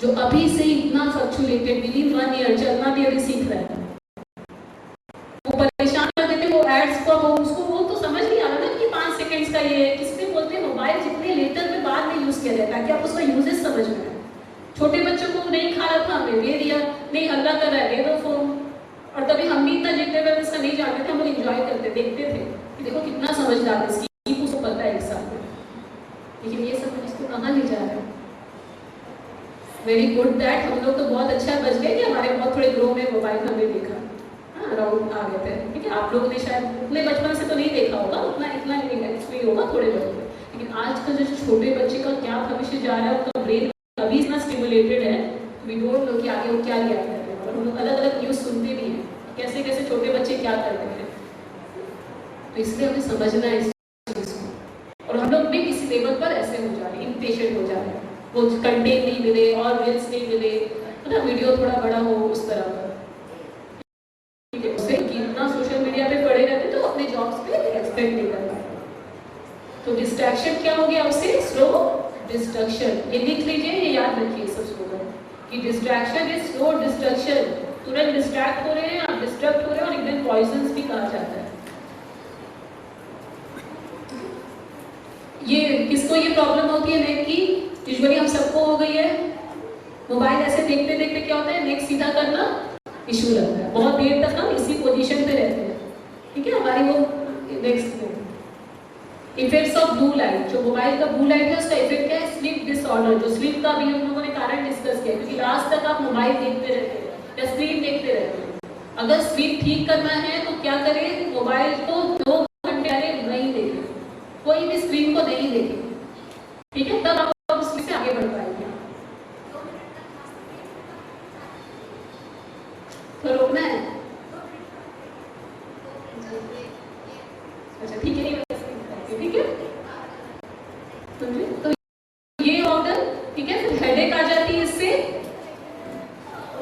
जो अभी से इतना फ्लक्चुएटेड, विद इन 1 ईयर चलना भी अभी सीख रहा है। वो परेशान कर देते वो एड्स को, वो उसको वो तो समझ नहीं आ रहा ना कि 5 सेकंड्स का ये है, किसने बोलते हैं मोबाइल जितने लेटर में बाद में यूज किया जाता है, ताकि आप उसका यूजेस समझ में आए। छोटे बच्चों को नहीं खा रहा था, हमने दे दिया, नहीं हल्ला कर रहा है, दे दो फोन, और तभी हम भी इतना जितने बार इसका नहीं जानते थे, हम लोग एंजॉय करते, देखते थे कि देखो कितना समझदार है, इसकी उसको पता है एक साथ में, लेकिन ये सब इसको कहाँ ले जा रहा है। वेरी गुड दैट हम लोग तो बहुत अच्छा बच गए कि हमारे बहुत थोड़े ग्रो में मोबाइल हमने देखा, हाँ अराउंड आ गए थे, ठीक है। आप लोगों ने शायद उतने बचपन से तो नहीं देखा होगा, उतना इतना नहीं होगा थोड़े बहुत, लेकिन आज का जो छोटे बच्चे का क्या भविष्य जा रहा है, उनका ब्रेन अभी इतना स्टिमुलेटेड है, वी डोंट नो कि आगे वो क्या लिया कर रहे हैं, और हम लोग अलग अलग न्यूज़ सुनते भी हैं कैसे कैसे छोटे बच्चे क्या कर रहे हैं, तो इसलिए हमें समझना है इस चीज़ को। और हम लोग भी किसी लेवल पर ऐसे हो जा रहे हैं, इम्पेशेंट हो जा रहे हैं, वो कंटेंट नहीं मिले और रील्स नहीं मिले, है ना, वीडियो थोड़ा बड़ा हो उस तरह का, ठीक है। उससे कितना सोशल मीडिया पे पड़े रहते तो अपने जॉब्स पे एक्सपेक्ट नहीं कर पाते, तो डिस्ट्रैक्शन क्या हो गया उससे, स्लो डिस्ट्रक्शन। ये लिख लीजिए, ये याद रखिए सब स्लोगन कि डिस्ट्रैक्शन इज स्लो डिस्ट्रक्शन, तुरंत डिस्ट्रैक्ट हो रहे हैं, आप डिस्ट्रैक्ट हो रहे हैं, और एकदम पॉइजन्स भी कहा जाता है। ये किसको ये प्रॉब्लम होती है नेक की, यूजुअली हम सबको हो गई है, मोबाइल ऐसे देखते देखते क्या होता है, नेक सीधा करना इशू लगता है, बहुत देर तक हम इसी पोजीशन पे रहते हैं, ठीक है। हमारी वो next effects of blue light, जो मोबाइल का ब्लू लाइट है उसका इफेक्ट क्या है, स्लीप डिसऑर्डर, जो स्लीप का भी हम लोगों ने कारण डिस्कस किया, क्योंकि रात तक आप मोबाइल देखते रहते हैं या स्क्रीन देखते रहते हैं। अगर स्लीप ठीक करना है तो क्या करें, मोबाइल को 2 घंटे पहले नहीं देखें, कोई भी स्क्रीन को नहीं देखें, ठीक है, तब आप उसमें से आगे बढ़ पाएंगे। तो रोकना है, अच्छा ठीक है, ठीक है, तो ये ऑर्गन, ठीक है। फिर हेडेक आ जाती है इससे,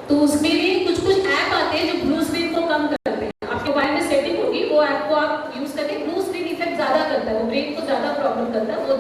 तो उसमें भी कुछ कुछ ऐप आते हैं जो ब्लू स्क्रीन को कम करते हैं। आपके मोबाइल में सेटिंग होगी, वो ऐप को आप यूज करके ब्लू स्क्रीन इफेक्ट ज्यादा करता है, वो ब्रेन को ज्यादा प्रॉब्लम करता है, वो